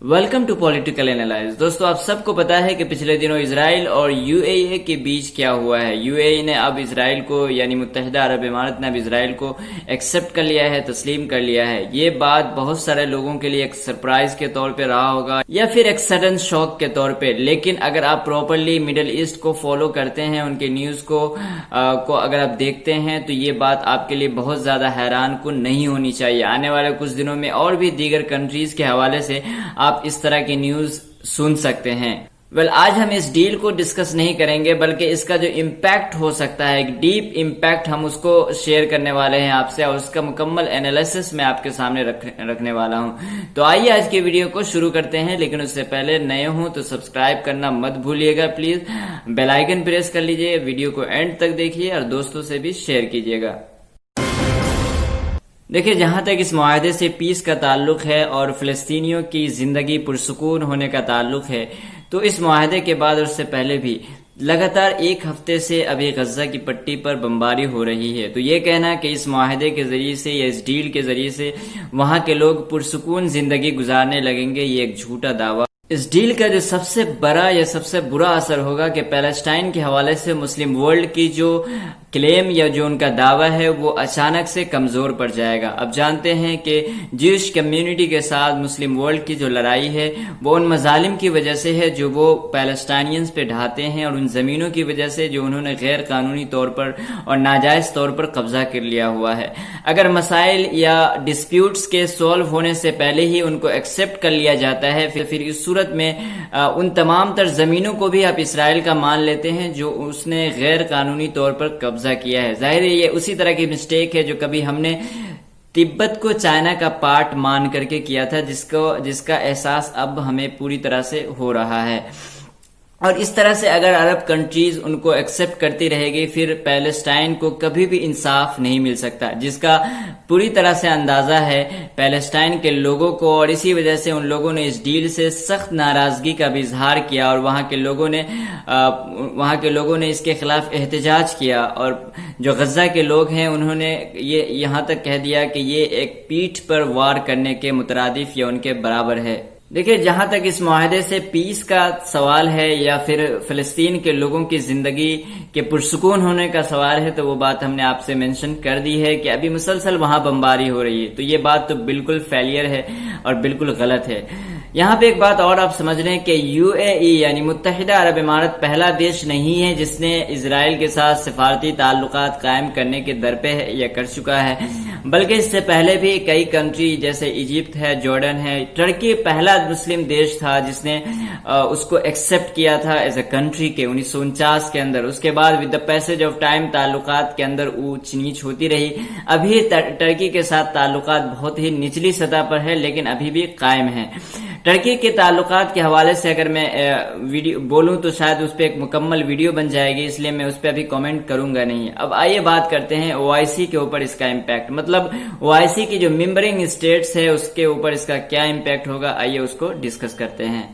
Welcome to political analysis. दोस्तों, आप सबको पता है कि पिछले दिनों इसराइल और यूएई के बीच क्या हुआ है। यूएई ने अब इसराइल को यानी मुत्तहिदा अरब इमारत ने अब इसराइल को एक्सेप्ट कर लिया है, तस्लीम कर लिया है। ये बात बहुत सारे लोगों के लिए एक सरप्राइज के तौर पे रहा होगा या फिर एक सडन शॉक के तौर पे। लेकिन अगर आप प्रॉपरली मिडिल ईस्ट को फॉलो करते हैं, उनके न्यूज को अगर आप देखते हैं तो ये बात आपके लिए बहुत ज्यादा हैरान कुन नहीं होनी चाहिए। आने वाले कुछ दिनों में और भी दीगर कंट्रीज के हवाले से आप इस तरह की न्यूज सुन सकते हैं। आज हम इस डील को डिस्कस नहीं करेंगे, बल्कि इसका जो इम्पैक्ट हो सकता है, एक डीप इम्पैक्ट, हम उसको शेयर करने वाले हैं आपसे और उसका मुकम्मल एनालिसिस मैं आपके सामने रखने वाला हूं। तो आइए आज के वीडियो को शुरू करते हैं। लेकिन उससे पहले नए हो तो सब्सक्राइब करना मत भूलिएगा प्लीज। बेल आइकन प्रेस कर लीजिए, वीडियो को एंड तक देखिए और दोस्तों से भी शेयर कीजिएगा। देखिए, जहां तक इस मुआहदे से पीस का ताल्लुक है और फिलिस्तीनियों की जिंदगी पुरसुकून होने का ताल्लुक है, तो इस मुआहदे के बाद और उससे पहले भी लगातार एक हफ्ते से अभी गजा की पट्टी पर बमबारी हो रही है। तो ये कहना कि इस मुआहदे के जरिए से या इस डील के जरिए से वहां के लोग पुरसुकून जिंदगी गुजारने लगेंगे, ये एक झूठा दावा। इस डील का जो सबसे बड़ा या सबसे बुरा असर होगा कि पैलेस्टाइन के हवाले से मुस्लिम वर्ल्ड की जो क्लेम या जो उनका दावा है वो अचानक से कमजोर पड़ जाएगा। अब जानते हैं कि ज्यूश कम्युनिटी के साथ मुस्लिम वर्ल्ड की जो लड़ाई है वो उन मजालिम की वजह से है जो वो पैलेस्टाइनियंस पे ढाते हैं और उन जमीनों की वजह से जो उन्होंने गैर कानूनी तौर पर और नाजायज तौर पर कब्जा कर लिया हुआ है। अगर मसाइल या डिस्प्यूट्स के सॉल्व होने से पहले ही उनको एक्सेप्ट कर लिया जाता है, फिर इस सूरत में उन तमाम तर जमीनों को भी आप इसराइल का मान लेते हैं जो उसने गैर कानूनी तौर पर कब्जा किया है। जाहिर है ये उसी तरह की मिस्टेक है जो कभी हमने तिब्बत को चाइना का पार्ट मान करके किया था, जिसका एहसास अब हमें पूरी तरह से हो रहा है। और इस तरह से अगर अरब कंट्रीज उनको एक्सेप्ट करती रहेगी, फिर पैलेस्टाइन को कभी भी इंसाफ नहीं मिल सकता, जिसका पूरी तरह से अंदाजा है पैलेस्टाइन के लोगों को। और इसी वजह से उन लोगों ने इस डील से सख्त नाराजगी का भी इजहार किया और वहां के लोगों ने इसके खिलाफ एहतजाज किया। और जो गजा के लोग हैं उन्होंने ये यहां तक कह दिया कि ये एक पीठ पर वार करने के मुतरादिफ या उनके बराबर है। देखिए, जहां तक इस मुआहदे से पीस का सवाल है या फिर फिलिस्तीन के लोगों की जिंदगी के पुरसुकून होने का सवाल है, तो वो बात हमने आपसे मेंशन कर दी है कि अभी मुसलसल वहां बमबारी हो रही है। तो ये बात तो बिल्कुल फेलियर है और बिल्कुल गलत है। यहाँ पे एक बात और आप समझ लें कि यूएई यानी मुत्तहिदा अरब इमारत पहला देश नहीं है जिसने इजराइल के साथ सिफारती ताल्लुकात कायम करने के दर पे है या कर चुका है, बल्कि इससे पहले भी कई कंट्री जैसे इजिप्ट है, जॉर्डन है, टर्की पहला मुस्लिम देश था जिसने उसको एक्सेप्ट किया था एज ए कंट्री के 1949 के अंदर। उसके बाद with the passage of time ताल्लुकात के अंदर ऊंच नीच होती रही। अभी टर्की के साथ ताल्लुकात बहुत ही निचली सतह पर है, लेकिन अभी भी कायम है। टर्की के ताल्लुकात के हवाले से अगर मैं वीडियो बोलूं तो शायद उस पर एक मुकम्मल वीडियो बन जाएगी, इसलिए मैं उस पर अभी कमेंट करूंगा नहीं। अब आइए बात करते हैं ओआईसी के ऊपर इसका इम्पैक्ट, मतलब ओआईसी की जो मेंबरिंग स्टेट्स है उसके ऊपर इसका क्या इम्पैक्ट होगा। आइए उसको डिस्कस करते हैं।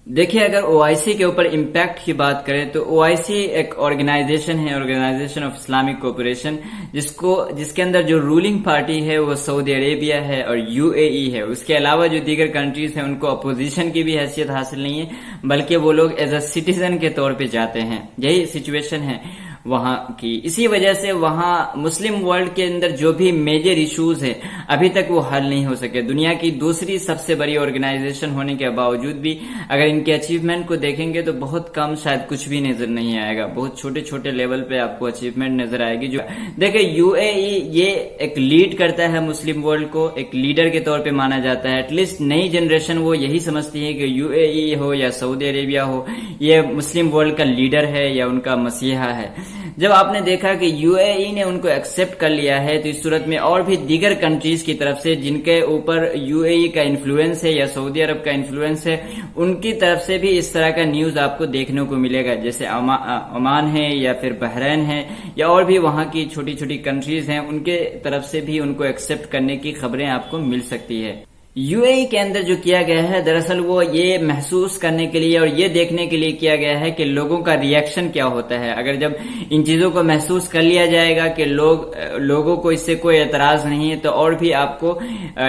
देखिए, अगर ओआईसी के ऊपर इम्पैक्ट की बात करें तो ओआईसी एक ऑर्गेनाइजेशन है, ऑर्गेनाइजेशन ऑफ इस्लामिक कोऑपरेशन, जिसके अंदर जो रूलिंग पार्टी है वो सऊदी अरेबिया है और यूएई है। उसके अलावा जो दीगर कंट्रीज हैं उनको अपोजिशन की भी हैसियत हासिल नहीं है, बल्कि वो लोग एज अ सिटीजन के तौर पे जाते हैं। यही सिचुएशन है वहां की। इसी वजह से वहां मुस्लिम वर्ल्ड के अंदर जो भी मेजर इश्यूज है अभी तक वो हल नहीं हो सके। दुनिया की दूसरी सबसे बड़ी ऑर्गेनाइजेशन होने के बावजूद भी अगर इनके अचीवमेंट को देखेंगे तो बहुत कम, शायद कुछ भी नजर नहीं आएगा। बहुत छोटे छोटे लेवल पे आपको अचीवमेंट नजर आएगी। जो देखिए, यूएई ये एक लीड करता है मुस्लिम वर्ल्ड को, एक लीडर के तौर पे माना जाता है। एटलीस्ट नई जनरेशन वो यही समझती है कि यूएई हो या सऊदी अरेबिया हो, ये मुस्लिम वर्ल्ड का लीडर है या उनका मसीहा है। जब आपने देखा कि यूएई ने उनको एक्सेप्ट कर लिया है, तो इस सूरत में और भी दीगर कंट्रीज की तरफ से जिनके ऊपर यूएई का इन्फ्लुएंस है या सऊदी अरब का इन्फ्लुएंस है, उनकी तरफ से भी इस तरह का न्यूज आपको देखने को मिलेगा। जैसे ओमान है या फिर बहरीन है या और भी वहां की छोटी छोटी कंट्रीज हैं, उनके तरफ से भी उनको एक्सेप्ट करने की खबरें आपको मिल सकती है। یو اے ای کے اندر جو کیا گیا ہے دراصل وہ یہ محسوس کرنے کے لیے اور یہ دیکھنے کے لیے کیا گیا ہے کہ لوگوں کا ری ایکشن کیا ہوتا ہے. اگر جب ان چیزوں کو محسوس کر لیا جائے گا کہ لوگوں کو اس سے کوئی اعتراض نہیں ہے تو اور بھی آپ کو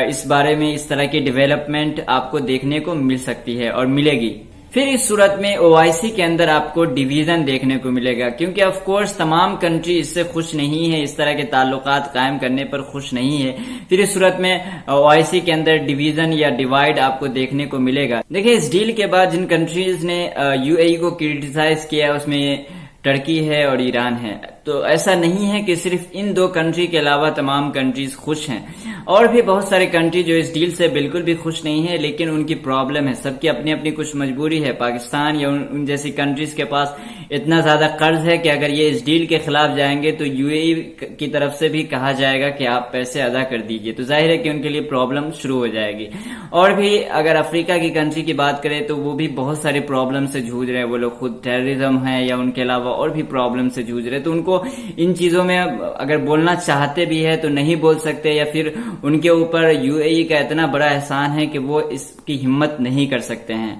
اس بارے میں اس طرح کی ڈیولپمنٹ آپ کو دیکھنے کو مل سکتی ہے اور ملے گی. پھر اس صورت میں OIC کے اندر آپ کو ڈویژن دیکھنے کو ملے گا کیونکہ آف کورس تمام کنٹری اس سے خوش نہیں ہے, اس طرح کے تعلقات قائم کرنے پر خوش نہیں ہے. پھر اس صورت میں OIC کے اندر ڈویژن یا ڈیوائیڈ آپ کو دیکھنے کو ملے گا. دیکھیں اس ڈیل کے بعد جن کنٹریز نے UAE کو کرٹیسائز کیا اس میں ترکی ہے اور ایران ہے. تو ایسا نہیں ہے کہ صرف ان دو کنٹری کے علاوہ تمام کنٹریز خوش ہیں, اور بھی بہت سارے کنٹری جو اس ڈیل سے بالکل بھی خوش نہیں ہے لیکن ان کی پرابلم ہے, سب کی اپنی اپنی کچھ مجبوری ہے. پاکستان یا ان جیسی کنٹریز کے پاس اتنا زیادہ قرض ہے کہ اگر یہ اس ڈیل کے خلاف جائیں گے تو UAE کی طرف سے بھی کہا جائے گا کہ آپ پیسے ادا کر دیجئے, تو ظاہر ہے کہ ان کے لیے پرابلم شروع ہو جائے گی. اور بھی اگر افریقہ کی کنٹری کی بات کریں تو وہ بھی بہت ساری پرابلم سے جھوج رہے ہیں, وہ لوگ خود ٹیررزم ہے یا ان کے علاوہ اور بھی پرابلم سے جھوج رہے, تو ان کو ان چیزوں میں اگر بولنا چاہتے بھی ہے تو نہیں بول سکتے, یا پھر ان کے اوپر UAE کا اتنا بڑا احسان ہے کہ وہ اس کی ہمت نہیں کر سکتے ہیں.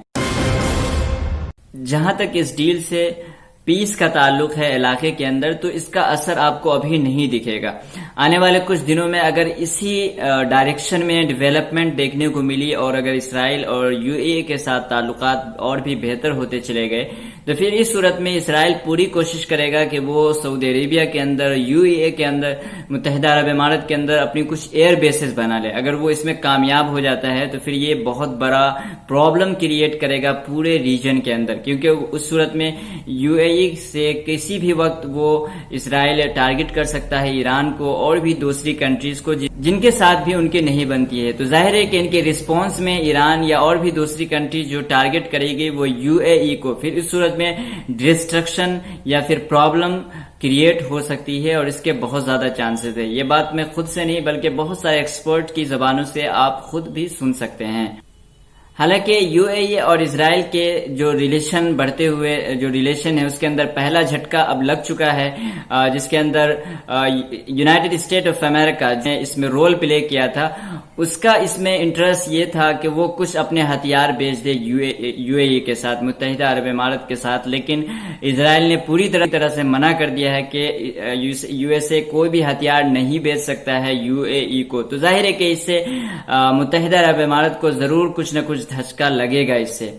جہاں تک اس ڈیل سے پیس کا تعلق ہے علاقے کے اندر تو اس کا اثر آپ کو ابھی نہیں دکھے گا. آنے والے کچھ دنوں میں اگر اسی ڈائریکشن میں ڈیولپمنٹ دیکھنے کو ملی اور اگر اسرائیل اور UAE کے ساتھ تعلقات اور بھی بہتر ہوتے چلے گئے تو پھر اس صورت میں اسرائیل پوری کوشش کرے گا کہ وہ سعودی عربیہ کے اندر, UAE کے اندر, متحدہ عرب امارات کے اندر اپنی کچھ ایئر بیسز بنا لے. اگر وہ اس میں کامیاب ہو جاتا ہے تو پھر یہ بہت بڑا پرابلم کریٹ کرے گا پورے ریجن کے اندر, کیونکہ اس صورت میں UAE سے کسی بھی وقت وہ اسرائیل ٹارگٹ کر سکتا ہے ایران کو اور بھی دوسری کنٹریز کو جن کے ساتھ بھی ان کی نہیں بنتی ہے. تو ظاہر ہے کہ ان کے رسپانس میں ایران یا اور بھی دوسری کنٹری جو ٹارگٹ کرے گی وہ UAE کو, پھر اس صورت میں ڈسٹرکشن یا پھر پرابلم کریٹ ہو سکتی ہے اور اس کے بہت زیادہ چانسز ہے. یہ بات میں خود سے نہیں بلکہ بہت سارے ایکسپرٹ کی زبانوں سے آپ خود بھی سن سکتے ہیں. حالانکہ UAE اور اسرائیل کے جو ریلیشن بڑھتے ہوئے جو ریلیشن ہے اس کے اندر پہلا جھٹکا اب لگ چکا ہے, جس کے اندر یونائٹڈ اسٹیٹ آف امریکہ نے اس میں رول پلے کیا تھا. اس کا اس میں انٹرسٹ یہ تھا کہ وہ کچھ اپنے ہتھیار بیچ دے UAE کے ساتھ, متحدہ عرب امارات کے ساتھ, لیکن اسرائیل نے پوری طرح سے منع کر دیا ہے کہ USA کوئی بھی ہتھیار نہیں بیچ سکتا ہے UAE کو. تو ظاہر ہے کہ اس سے متحدہ عرب امارات کو ضرور کچھ نہ کچھ دھچکا لگے گا اس سے.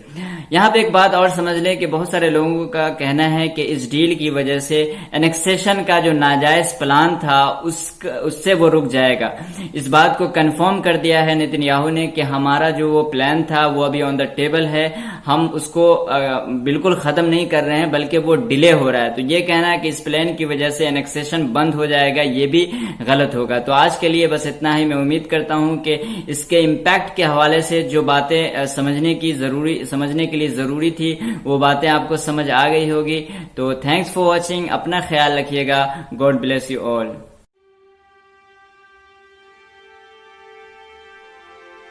یہاں پہ ایک بات اور سمجھ لیں کہ بہت سارے لوگوں کا کہنا ہے کہ اس ڈیل کی وجہ سے انیکسیشن کا جو ناجائز پلان تھا اس سے وہ رک جائے گا. اس بات کو کنفرم کر دیا ہے نیتن یاہو نے کہ ہمارا جو وہ پلان تھا وہ ابھی آن دا ٹیبل ہے, ہم اس کو بالکل ختم نہیں کر رہے ہیں بلکہ وہ ڈیلے ہو رہا ہے. تو یہ کہنا ہے کہ اس پلان کی وجہ سے انیکسیشن بند ہو جائے گا یہ بھی غلط ہوگا. تو آج کے لیے بس اتنا ہی. میں امید کرتا ہوں کہ اس کے امپیکٹ کے حوالے سے جو باتیں سمجھنے کے لیے ضروری تھی وہ باتیں آپ کو سمجھ آ گئی ہوگی. تو تھینکس فار واچنگ, اپنا خیال رکھیے گا. God bless you all.